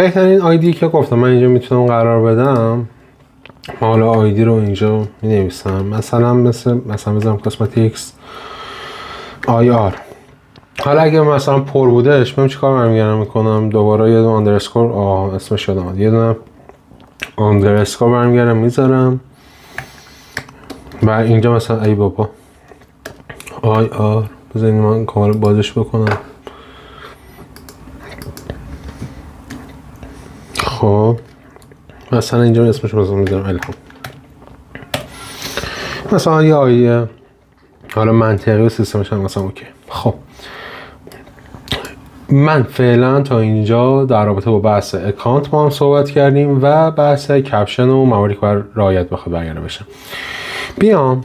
بهترین آیدی که گفتم من اینجا میتونم قرار بدم، حالا آیدی رو اینجا می نویسم مثلا بذارم کاسمتیکس IR. حالا اگه مثلا پر بودش من چیکار برمیگردم میکنم، دوباره یه دونه آندرسکور اسمش یادم اومد، یه دونه آندرسکور برمیگردم میذارم و اینجا مثلا ای بابا IR بذارید من کامل بازش بکنم. خب مثلا اینجا اسمش رو میذارم الهام، مثلا یه آیه حالا منطقی و سیستمش هم مثلا اوکی. خب من فعلا تا اینجا در رابطه با بحث اکانت با هم صحبت کردیم و بحث کپشن و مواردی که باید رعایت بخواد برگرده بشه. بیام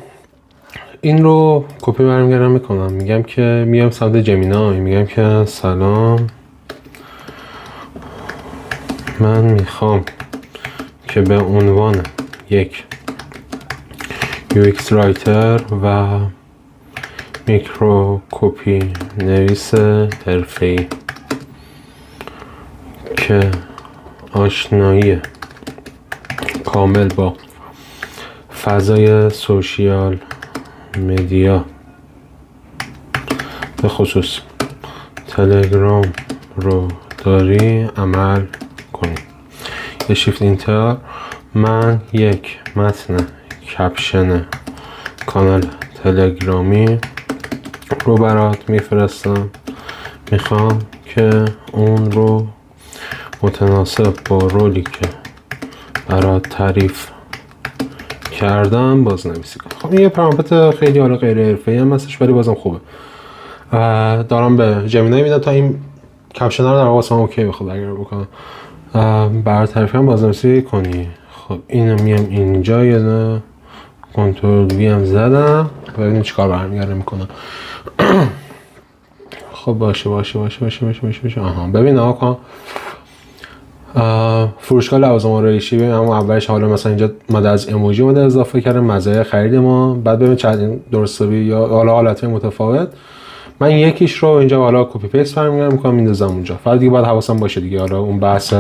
این رو کپی برمیگردم میکنم، میگم که میام سمت جمینای، میگم که سلام من میخوام که به عنوان یک UX رایتر و میکرو کپی نویس حرفه‌ای که آشنایی کامل با فضای سوشیال مدیا به خصوص تلگرام رو داری عمل کنی. یه شیفت اینتر، من یک متن کپشن کانال تلگرامی رو برات میفرستم، میخوام که اون رو متناسب با رولی که برات تعریف کردم باز نویسی کنم. خب این یه پرامپت خیلی حالا غیر حرفه‌ای هم هستش ولی بازم خوبه. دارم به جمینای میدم تا این کپشن رو در واسه من اوکی بخواد برگرد بکنم. برای تعریف هم بازنویسی کنی. خب اینو میام اینجا یه دونه کنترل وی هم زدم ببینیم چیکار برمیگرده میکنم. خب باشه. آها ببین آقا فروشگاه لوازم آرایشی، ببین اما اولش حالا مثلا اینجا ماده از ایموجی اومده اضافه کرده مزایای خرید ما، بعد ببین چند درستابی یا حالا حالتهای متفاوت. من یکیش رو اینجا حالا کپی پیست برمیگردم میکنم میندازم اونجا. فقط دیگه باید حواسم باشه دیگه حالا اون بحث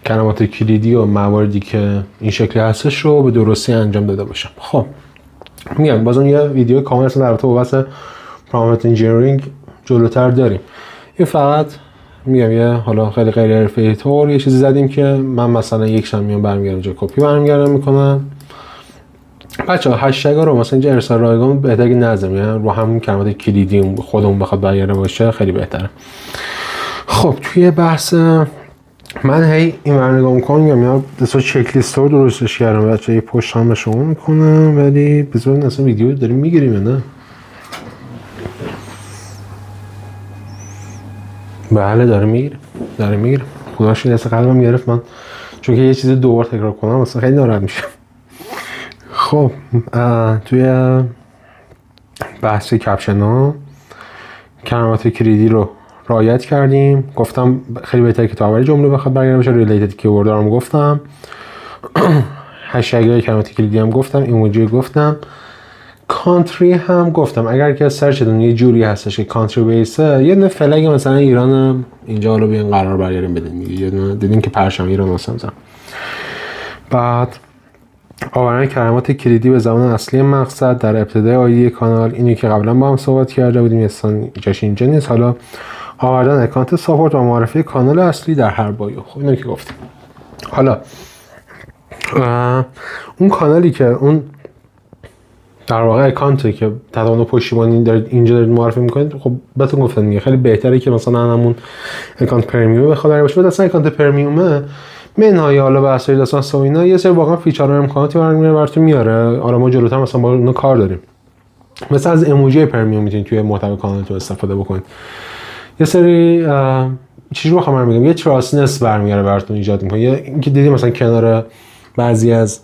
کلمات کلیدی و مواردی که این شکلی هستش رو به درستی انجام داده باشم. خب میگم بازم یه ویدیو کامل در رابطه با بحث پرامپت انجینیرینگ جلوتر داریم. این فقط میگم یه حالا خیلی غیر حرفه‌ای طور یه چیزی زدیم که من مثلا یک شب میام برمیگردم اینجا کپی برمیگردم میکنم. بچه‌ها هشتگ‌ها رو مثلا اینجا ارسال رایگان بهتره که نذاریم، یعنی رو همون کلمات کلیدی خودمون بخواد برگرده باشه خیلی بهتره. خب توی بحث من هی این ور نگاه میکنم میگم دستا چک لیست رو درستش کردم بچه‌ها، یه پشت هم به شما میکنم ولی بذارین اصلا ویدیو داریم میگیریم نه؟ بله داره میگیره. خداش این دست قلبم گرفت من چون که یه چیز دوبار تکرار کنم اصلا خیلی ناراحت میشم. خب توی بحث کپشن ها کلمات کلیدی رو رعایت کردیم. گفتم خیلی بهتره که تا اول جمله بخواد برگرده بشه. ریلیتد کیورد هم گفتم، هشتگ های کلمات کلیدی هم گفتم، ایموجی گفتم، کانتری هم گفتم. اگر که سرچتون یه جوری هستش که کانتری بیسه یه دونه فلگ مثلا ایران اینجا حالا بیان قرار برگردیم بدین دیگه، یه دونه دیدین که پرچم ایران واسه میذارم. بعد آوردن کلمات کلیدی به زبان اصلی مقصد در ابتدای آیدی کانال، اینی که قبلا با هم صحبت کرده بودیم اصلا جاش اینجا نیست. حالا آوردن اکانت ساپورت و معرفی کانال اصلی در هر بایو. خب اینو که گفتیم. حالا اون کانالی که اون در واقع اکانتی که تداوم پشتیبانی دارید اینجا دارید معرفی میکنید، خب بهتون گفتم دیگه خیلی بهتره که مثلا همون اکانت پرمیوم بخواد باشه. بعد اصلا اکانت پرمیومه منهای حالا بحثای داستان و اینا یه سری واقعا فیچر و امکاناتی براتون میاره. حالا ما جلوتر مثلا با اون کار داریم. مثلا از ایموجی پرمیوم میتونید توی محتوای کانالتون استفاده بکنید. یه سری چیزی رو خبر میگم یه تراستنس برمیاره براتون ایجاد میکنه. یه اینکه دیدیم مثلا کنار بعضی از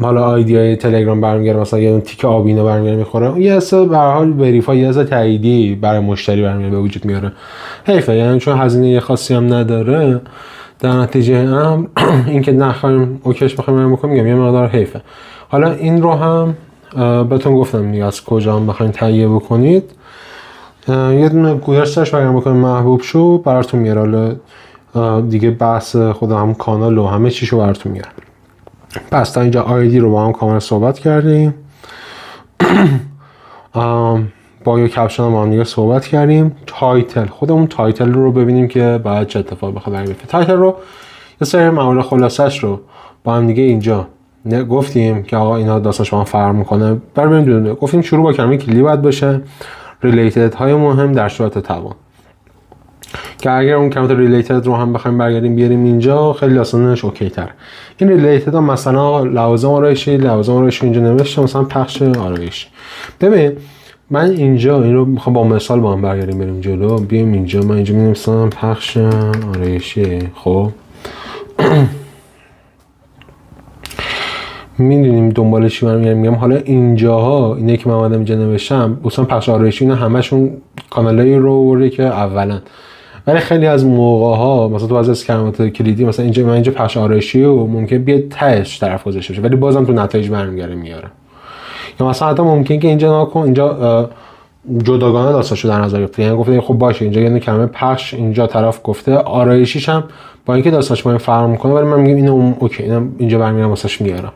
حالا آیدیای تلگرام برمیگره مثلا یه تیک آبینا برمیگره میخوره، یه اصلا به هر حال وریفای یه اصلا تاییدی برای مشتری برمیگره به وجود میاره. حیفه یعنی چون هزینه خاصی هم نداره در نتیجه هم اینکه نخوایم اوکیش بخوایم بکنیم میگم یه مقدار حیفه. حالا این رو هم بهتون گفتم دیگه از کجا هم بخواید تهیه بکنید. یه دونه گوگل سرچ برام بکنید محبوب شو براتون میاره. حالا دیگه بحث خود هم کانال و همه چیشو براتون میگم. پس تا اینجا آیدی رو با هم کامل صحبت کردیم. بایو کپشن هم با هم دیگه صحبت کردیم. تایتل، خودمون تایتل رو ببینیم که بعد چه اتفاقی بخواد بیفته. تایتل رو یه سری موارد خلاصش رو با هم دیگه اینجا گفتیم که آقا اینا داستانش با هم فرق میکنه. بریم دونه گفتیم شروع با کلمه کلیدی باید باشه، ریلیتد های مهم در صورت توان، که اگر اون کلمه ریلیتد رو هم بخوایم برگردیم بیاریم اینجا خیلی داستانش اوکی تر. این ریلیتد ها مثلا لوازم آرایشی اینجا نوشته، مثلا پخش آرایشی. ببین من اینجا این رو میخوام با مثال با هم برگردیم بریم جلو. بیایم اینجا، من اینجا می‌نویسم پخش آرایشی. خب میدونیم دنبال چی برمیگردیم. میگم حالا اینجاها اینه که من اومدم اینجا نوشتم مثلا پخش آرایشی، اینا همشون کانالای رو که اولا، ولی خیلی از موقع ها مثلا تو از کلمات کلیدی مثلا اینجا من اینجا پخش آرایشی و ممکن بیاد تهش طرف گذاشته بشه ولی بازم تو نتایج برمیگره میاره. یا مثلا حتی ممکن که اینجا ناکن اینجا جداگانه داستانشو در نظر گرفته، یعنی گفته خب باشه اینجا یه کلمه پخش اینجا طرف گفته، آرایشیش هم با اینکه داستانش با این فرق میکنه ولی من میگم اینو اوکی، اینم اینجا برمیگردم واسش میارم.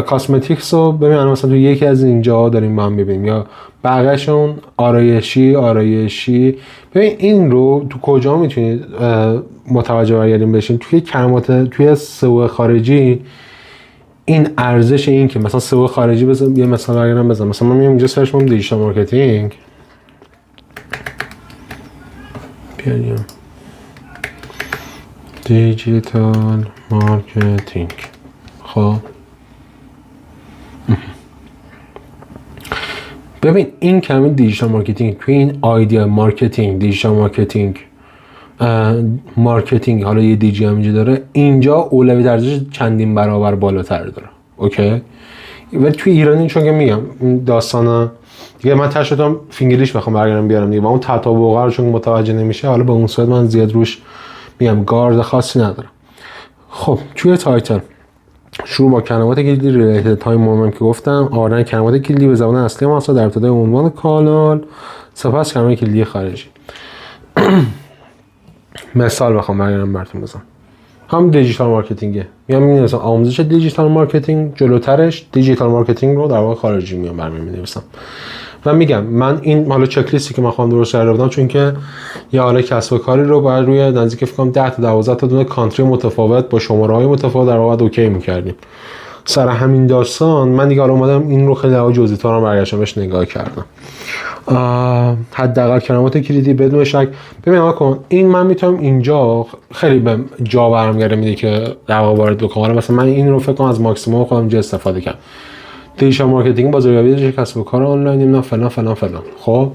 کاسمتیکس رو ببین مثلا تو یکی از اینجا داریم با هم ببینیم، یا بقیه‌شون آرایشی. ببین این رو تو کجا میتونید متوجه برگردیم بشین؟ توی کلمات توی سئو خارجی این ارزش این که مثلا سئو خارجی یه مثال برگردم بزنم. مثلا من میام اینجا سرچ میکنم دیجیتال مارکتینگ، بیاریم دیجیتال مارکتینگ. خب ببین این کلمه دیجیتال مارکتینگ توی این آیدیا مارکتینگ، دیجیتال مارکتینگ حالا یه دیجی هم اینجا داره، اینجا اولویت ارزش چندین برابر بالاتر داره. اوکی؟ ولی توی ایرانی چون که میگم داستانا دیگه من تاشتم فینگلیش بخوام برگردم بیارم دیگه و اون تطابق رو چون متوجه نمیشه، حالا به اون صورت من زیاد روش میگم گارد خاصی ندارم. خب توی تایتل شروع با کلمات کلیدی ریلیتد تایم مهم که گفتم، آوردن کلمات کلیدی به زبان اصلی ما در ابتدای عنوان کانال، سپس کلمات کلیدی خارجی. مثال بخوام برگردم براتون بزنم، هم دیجیتال مارکتینگه، میام می‌نویسم آموزش دیجیتال مارکتینگ، جلوترش دیجیتال مارکتینگ رو در واقع خارجی میام برمی‌نویسم و میگم من این حالا چک لیستی که من خواهم درست کرده بودم، چون که یا حالا کسب و کاری رو باید روی نزدیک فکر کنم 10 تا 12 تا دونه کانتری متفاوت با شماره‌های متفاوت در واقع اوکی می‌کردیم. سر همین داستان من دیگه حالا اومدم این رو خیلی جزئی‌تر هم برگشتم بهش نگاه کردم. حداقل کلمات کلیدی بدون شک. ببین آقا کن این من میتونم اینجا خیلی به جا برمیگره میده که در واقع وارد بکنم. مثلا من این رو فکر کنم از ماکسیمم خودم اینجا استفاده کردم. دیجیتال مارکتینگ بازاریابی کسب و کار آنلاین، نه فلان فلان فلان. خب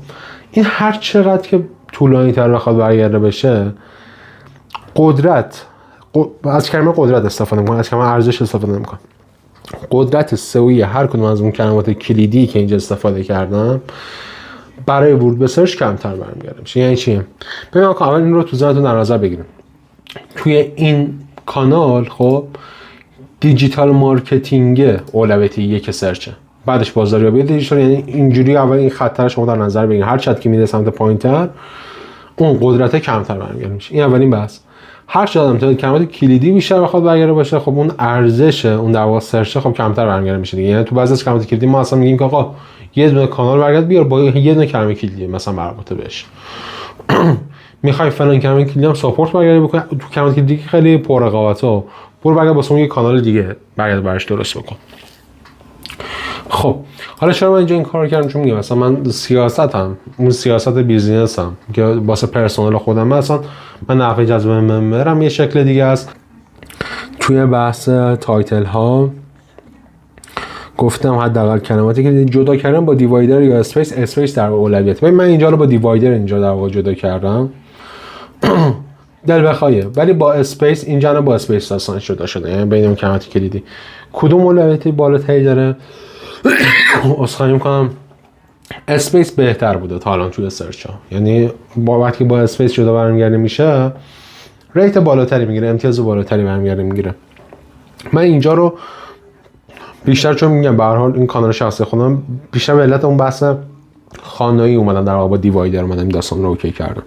این هر چقدر که طولانی تر بخواد برگرده بشه، از کلمه قدرت استفاده می‌کنم، از کلمه ارزش استفاده نمی‌کنم. قدرت سئویی هر کدوم از اون کلمات کلیدی که اینجا استفاده کردم برای ورود به سرچ کمتر برمیگرده میشه. یعنی چی؟ ببین آقا اول این رو تو ذهنتون در نظر بگیریم. توی این کانال خب دیجیتال مارکتینگ اولویت یک سرچه، بعدش بازاریابی دیجیتال. یعنی اینجوری اول این خط شما در نظر بگیرید، هر چت که میره سمت پایینتر اون قدرت کمتر برمیگرده میشه. این اولین بحث. هر چقدر هم کلمات کلیدی بیشتر بخواد برگرده باشه، خب اون ارزش اون در واقع سرچ خب کمتر برمیگرده میشه دیگه. یعنی تو بعضی از کلمات کلیدی ما اصلا میگیم که آقا یه دونه کانال برگرد بیار با یه دونه کلمه کلیدی مثلا مربوطه بهش. میخوای فلان کلمه کلیدی هم ساپورت برگردی بکنی، تو کلمات کلیدی خیلی پر رقابته، برو برگرد واسه اون یه کانال دیگه برگرد براش درست بکن. خب حالا چرا من اینجا این کارو کردم؟ چون میگم مثلا من سیاستم، اون سیاست بیزینسم که واسه پرسونال خودم مثلا من نحوه جذب ممبرم یه شکل دیگه است. توی بحث تایتل ها گفتم حداقل کلماتی که جدا کردم با دیوایدر یا اسپیس در اولویت. ببین من اینجا رو با دیوایدر اینجا در واقع جدا کردم دل بخوایه، ولی با اسپیس اینجا با اسپیس داستان جدا شده. یعنی بین اون کلماتی کلیدی کدوم اولویتی بالاتری داره؟ اسخای میکنم اسپیس بهتر بوده تا الان توی سرچ ها. یعنی وقتی با اسپیس جدا برمیگرده میشه ریت بالاتری میگیره، امتیاز بالاتری برمیگرده میگیره. من اینجا رو بیشتر چون میگم به هر حال این کانال شخصی خودم بیشتر به علت اون بحث خانایی اومدم در واقع با دیوایدر اومدم داستان رو اوکی کردم.